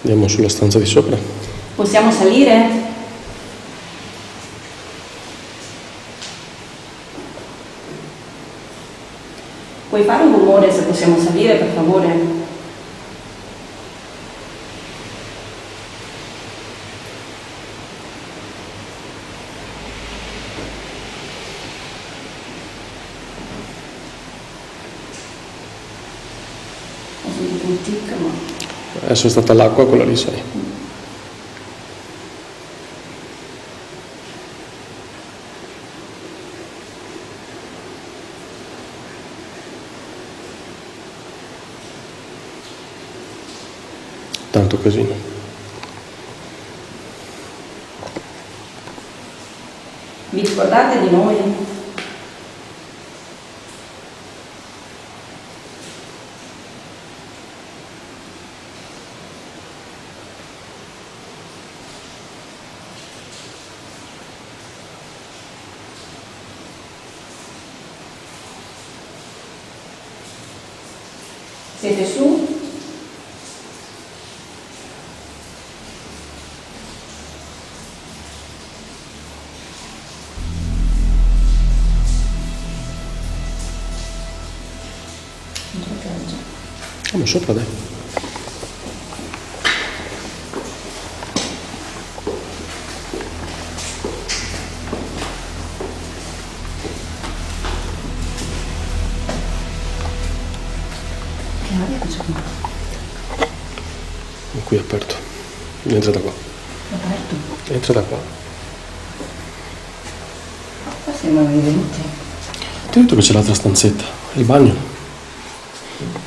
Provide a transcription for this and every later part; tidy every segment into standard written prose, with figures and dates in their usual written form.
Andiamo sulla stanza di sopra. Possiamo salire? Puoi fare un rumore se possiamo salire, per favore? Ho sentito un tic, ma... Adesso è stata l'acqua, quella lì sai. Tanto casino. Vi ricordate di noi? Siete su? Andiamo sopra, dai. Che aria che c'è qua? Qui è aperto. Entra da qua. È aperto? Entra da qua. Qua siamo venuti. Ti ho detto che c'è l'altra stanzetta, il bagno.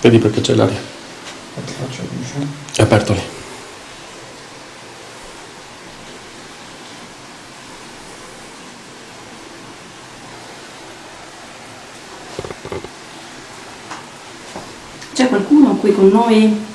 Vedi perché c'è l'aria. Ti faccio luce. È aperto lì. C'è qualcuno qui con noi?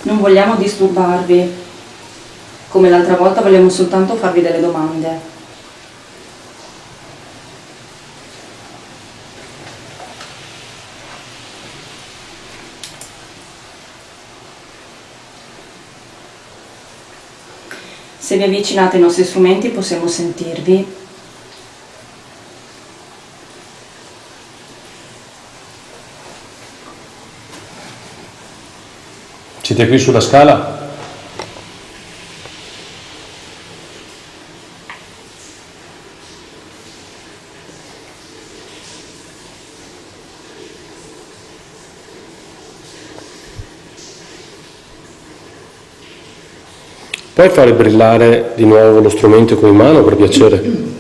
Non vogliamo disturbarvi. Come l'altra volta vogliamo soltanto farvi delle domande. Se vi avvicinate ai nostri strumenti possiamo sentirvi. Siete qui sulla scala? Puoi fare brillare di nuovo lo strumento con in mano, per piacere?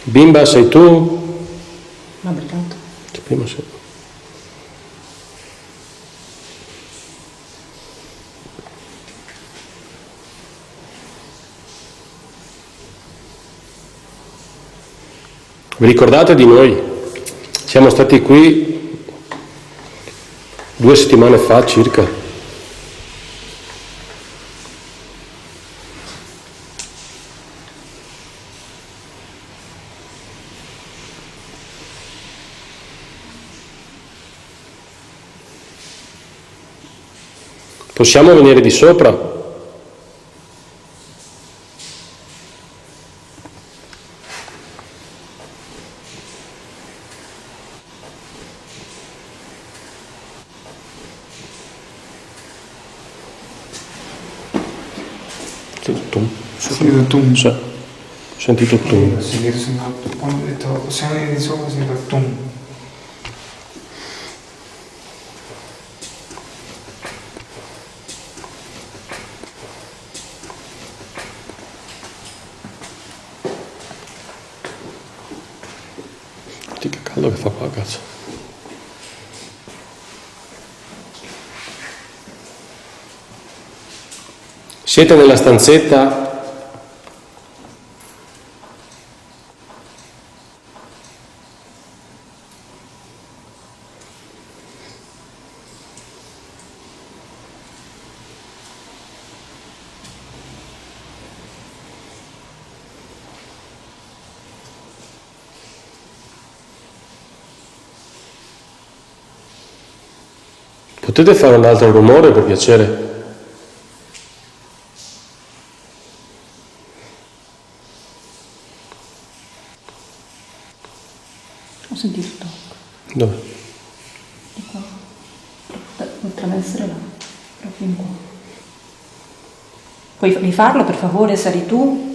Bimba, sei tu? Ma brillato. Prima sei. Vi ricordate di noi? Siamo stati qui 2 settimane fa circa. Possiamo venire di sopra? Sentito tum. Sì. Sentito tum. Quando ho detto possiamo venire di sopra, ho sentito tum. Quello che fa qua, cazzo. Siete nella stanzetta? Potete fare un altro rumore per piacere? Ho sentito tocco. Dove? Di qua. Potrebbe essere là. Proprio in qua. Puoi rifarlo per favore, Sari tu?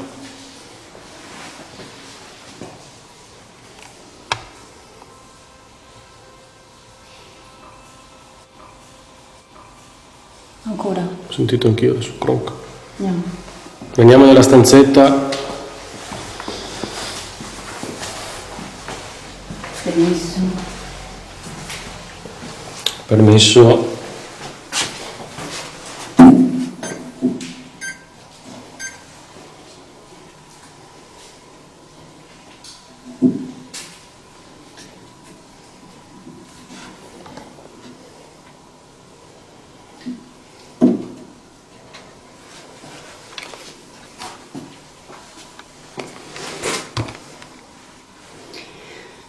Ancora. Ho sentito anch'io adesso, cronk. Andiamo. Veniamo nella stanzetta. Benissimo. Permesso.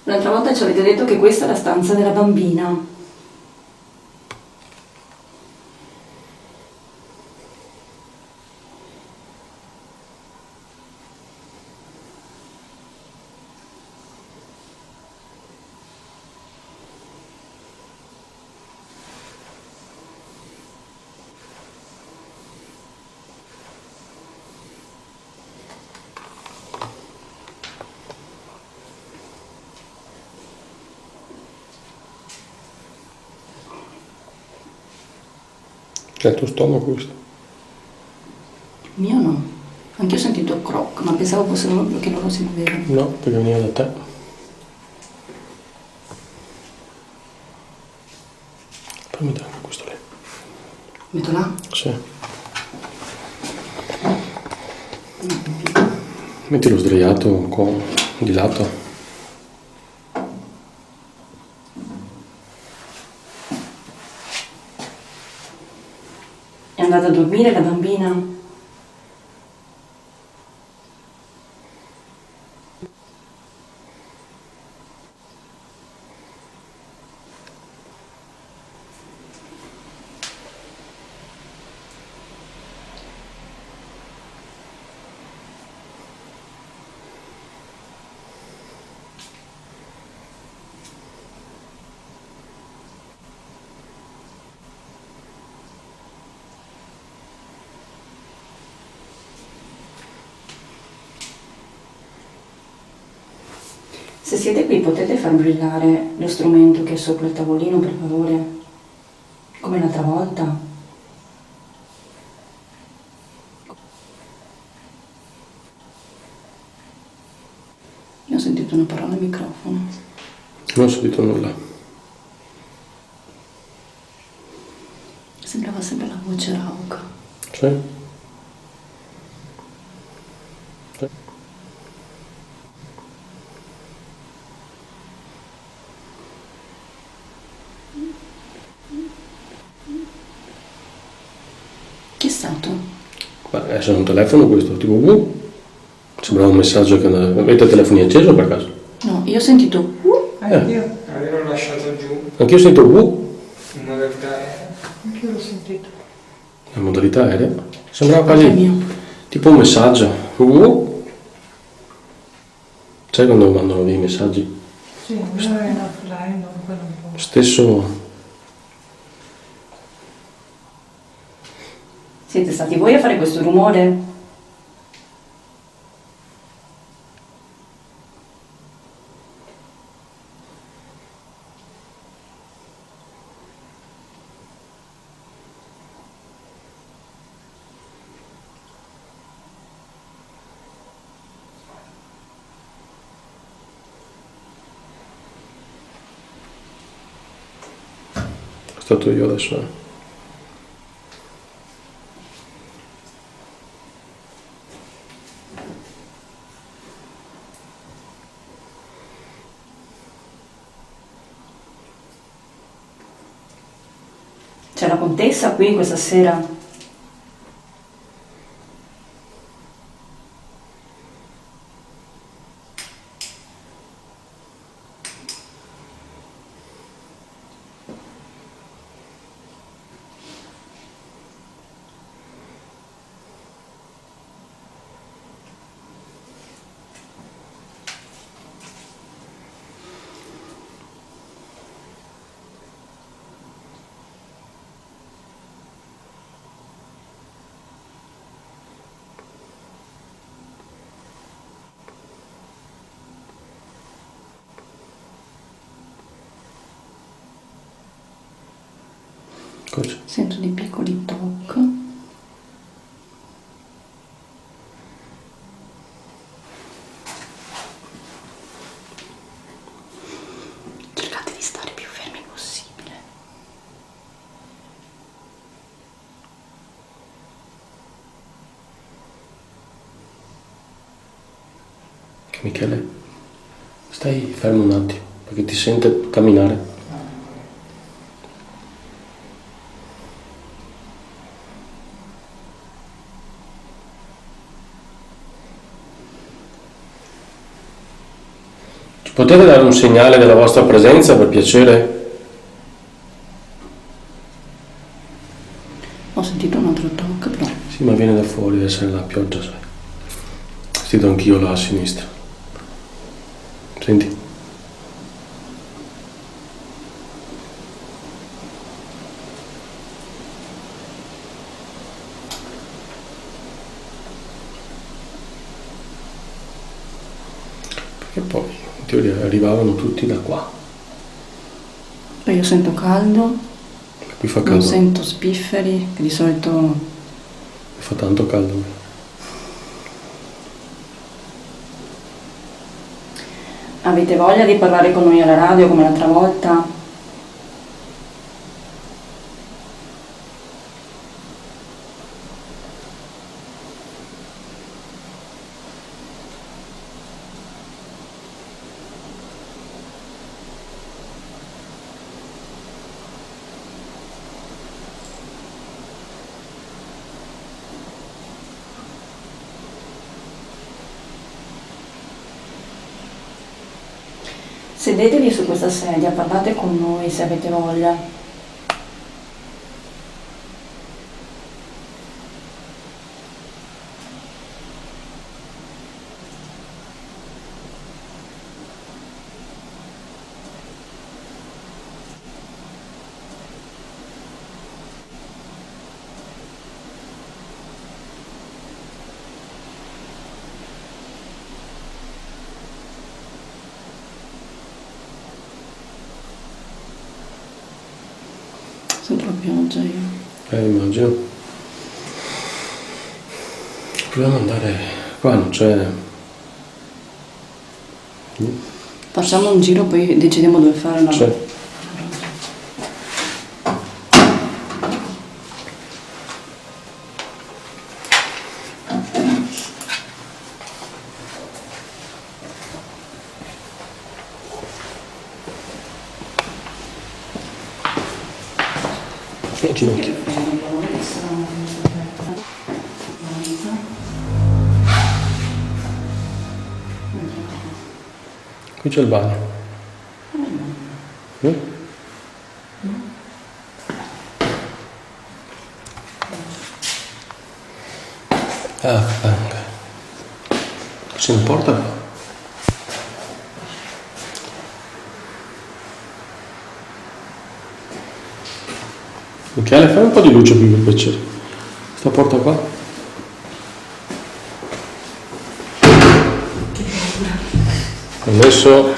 L'altra volta ci avete detto che questa è la stanza della bambina. C'è il tuo stomaco questo? Mio no. Anche io ho sentito croc, ma pensavo fosse loro che loro si muovevano. No, perché veniva da te. Poi mi dai anche questo lì. Metto là? Sì. Mettilo sdraiato un po' di lato. È andata a dormire la bambina? Se siete qui potete far brillare lo strumento che è sopra il tavolino, per favore? Come l'altra volta? Io ho sentito una parola al microfono. Non ho sentito nulla. Sembrava sempre la voce rauca. Sì? Chi è stato? Beh, è un telefono questo, tipo sembrava un messaggio che andava. Avete il telefono acceso per caso? No, io ho sentito Io l'ho lasciato giù Anch'io sento in modalità aerea. Anch'io l'ho sentito. in modalità aerea. Sembrava Anche quasi mio. tipo un messaggio. Sai quando mandano dei messaggi? Sì, uno è in offline, non quello un po'. Stesso. Siete stati voi a fare questo rumore? stato io adesso. C'è la contessa qui questa sera? Cosa? Sento dei piccoli toc. Cercate di stare più fermi possibile. Michele, stai fermo un attimo, perché ti sente camminare. Potete dare un segnale della vostra presenza, per piacere? Ho sentito un altro toc, però. Sì, ma viene da fuori, deve essere la pioggia, sai. Ho sentito anch'io là a sinistra. Senti. Perché poi, in teoria, arrivavano tutti da qua. Poi io sento caldo, Qui fa non caldo. sento spifferi, che di solito Fa tanto caldo. avete voglia di parlare con noi alla radio come l'altra volta? Sedetevi su questa sedia, parlate con noi se avete voglia. Sento la pioggia io. Immagino. Proviamo ad andare qua, non c'è. Facciamo un giro, poi decidiamo dove fare la... C'è. Ginocchio. Qui c'è il bagno. Ah, ok. Si importa qua? Michele, fai un po' di luce qui per piacere. Sta porta qua. Ho messo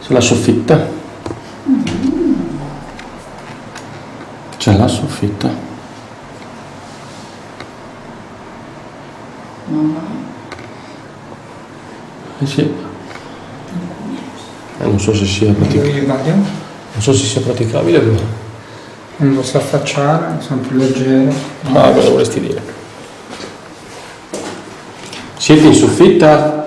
sulla soffitta. C'è la soffitta. Sì. Non so se sia praticabile. Non Non so se sia praticabile, però. lo so affacciare, sono più leggero. Ah, cosa vorresti dire? Siete in soffitta?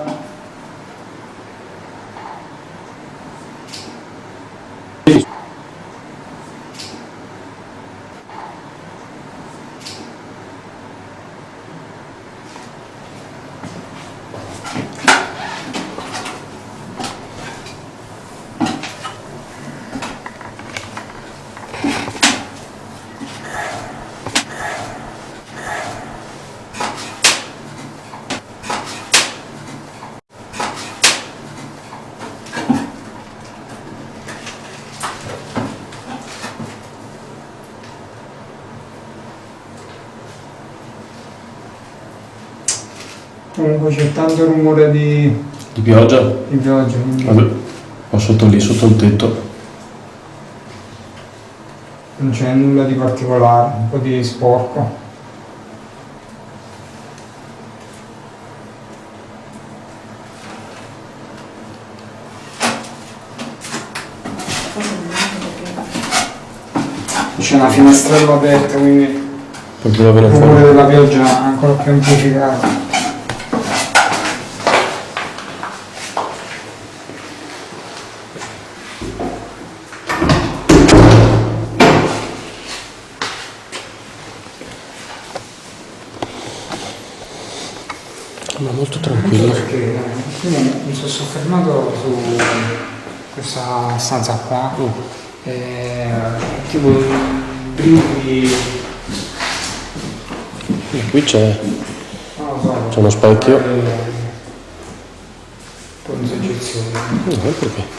Comunque c'è tanto rumore di Di pioggia? pioggia, quindi Vabbè, ho sotto lì, sotto il tetto. non c'è nulla di particolare, un po' di sporco. C'è una finestrella aperta, quindi Perché lo vedo il rumore fuori. della pioggia è ancora più amplificato. Ma molto tranquillo. Perché io mi sono soffermato su questa stanza qua, tipo brividi, Qui c'è non lo so, uno specchio. un po' di soggezione. No, perché?